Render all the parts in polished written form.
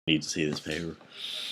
Need to see this paper.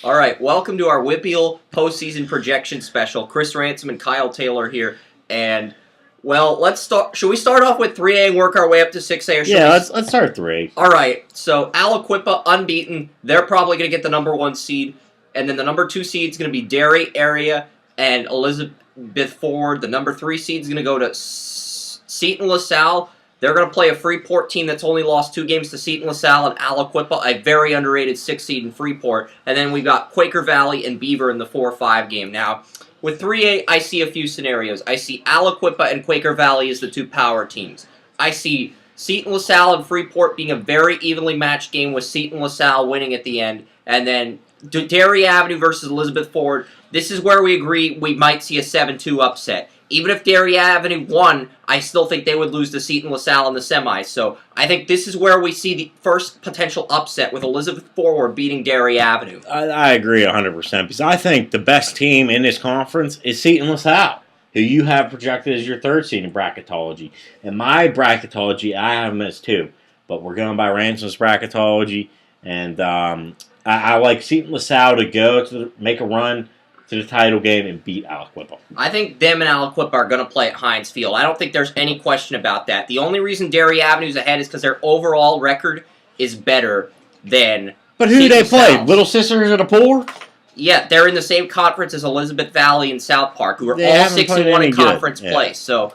All right, welcome to our WPIAL postseason projection special. Chris Ransom and Kyle Taylor here, and well, let's start. Should we start off with 3A and work our way up to 6A? Or let's start 3. All right, so Aliquippa unbeaten. They're probably going to get the number 1 seed, and then the number 2 seed is going to be Derry Area and Elizabeth Forward. The number 3 seed is going to go to Seton LaSalle. They're going to play a Freeport team that's only lost 2 games to Seton LaSalle and Aliquippa, a very underrated 6 seed in Freeport. And then we've got Quaker Valley and Beaver in the 4-5 game. Now, with 3A, I see a few scenarios. I see Aliquippa and Quaker Valley as the 2 power teams. I see Seton LaSalle and Freeport being a very evenly matched game with Seton LaSalle winning at the end. And then Derry Avenue versus Elizabeth Forward. This is where we agree we might see a 7-2 upset. Even if Derry Avenue won, I still think they would lose to Seton LaSalle in the semis. So I think this is where we see the first potential upset with Elizabeth Forward beating Derry Avenue. I agree 100% because I think the best team in this conference is Seton LaSalle, who you have projected as your 3rd seed in bracketology. In my bracketology, I have them as 2, but we're going by Ransom's bracketology, and I like Seton LaSalle to go to make a run to the title game and beat Aliquippa. I think them and Aliquippa are going to play at Heinz Field. I don't think there's any question about that. The only reason Derry Avenue's ahead is because their overall record is better than But who do they play? Little Sisters of the Poor? Yeah, they're in the same conference as Elizabeth Valley and South Park, who are all 6-1 in conference play. So,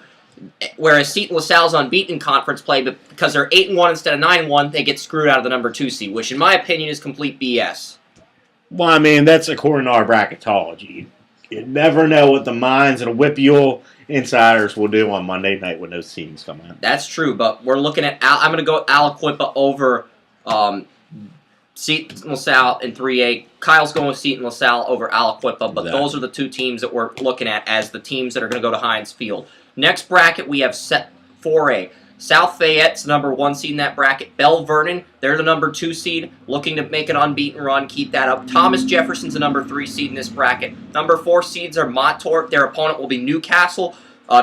whereas Seton LaSalle's unbeaten in conference play, but because they're 8-1 instead of 9-1, they get screwed out of the number 2 seed, which in my opinion is complete BS. Well, I mean, that's according to our bracketology. You never know what the minds of the WPIAL insiders will do on Monday night when those teams come out. That's true, but we're looking at I'm going to go Aliquippa over Seton LaSalle in 3A. Kyle's going with Seton LaSalle over Aliquippa, but those are the 2 teams that we're looking at as the teams that are going to go to Heinz Field. Next bracket, we have set 4A. South Fayette's number 1 seed in that bracket. Belle Vernon, they're the number 2 seed, looking to make an unbeaten run, keep that up. Thomas Jefferson's the number 3 seed in this bracket. Number 4 seeds are Montauk. Their opponent will be Newcastle.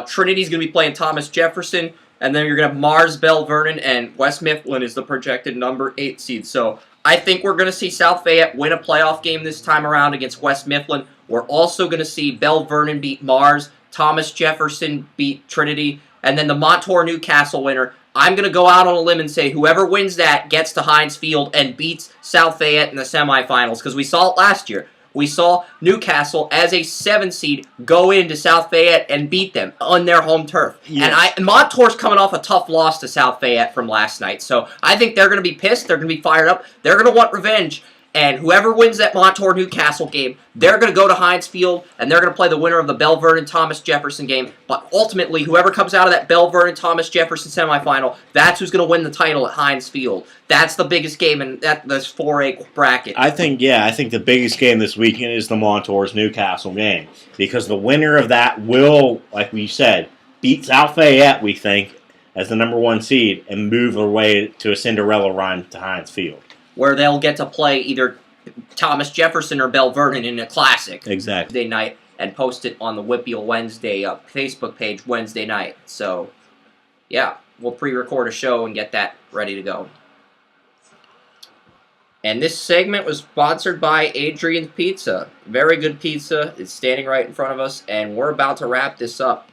Trinity's going to be playing Thomas Jefferson. And then you're going to have Mars, Belle Vernon, and West Mifflin is the projected number 8 seed. So I think we're going to see South Fayette win a playoff game this time around against West Mifflin. We're also going to see Belle Vernon beat Mars, Thomas Jefferson beat Trinity, and then the Montour Newcastle winner. I'm going to go out on a limb and say whoever wins that gets to Heinz Field and beats South Fayette in the semifinals, because we saw it last year. We saw Newcastle as a 7 seed go into South Fayette and beat them on their home turf. Yes. And Montour's coming off a tough loss to South Fayette from last night, so I think they're going to be pissed. They're going to be fired up. They're going to want revenge. And whoever wins that Montour-Newcastle game, they're going to go to Heinz Field, and they're going to play the winner of the Belle Vernon-Thomas Jefferson game. But ultimately, whoever comes out of that Belle Vernon-Thomas Jefferson semifinal, that's who's going to win the title at Heinz Field. That's the biggest game in this 4A bracket. I think the biggest game this weekend is the Montours-Newcastle game. Because the winner of that will, like we said, beat South Fayette, we think, as the number 1 seed, and move their way to a Cinderella run to Heinz Field, where they'll get to play either Thomas Jefferson or Belle Vernon in a classic Wednesday night and post it on the WPIAL Wednesday Facebook page Wednesday night. So, yeah, we'll pre-record a show and get that ready to go. And this segment was sponsored by Adrian's Pizza. Very good pizza. It's standing right in front of us, and we're about to wrap this up.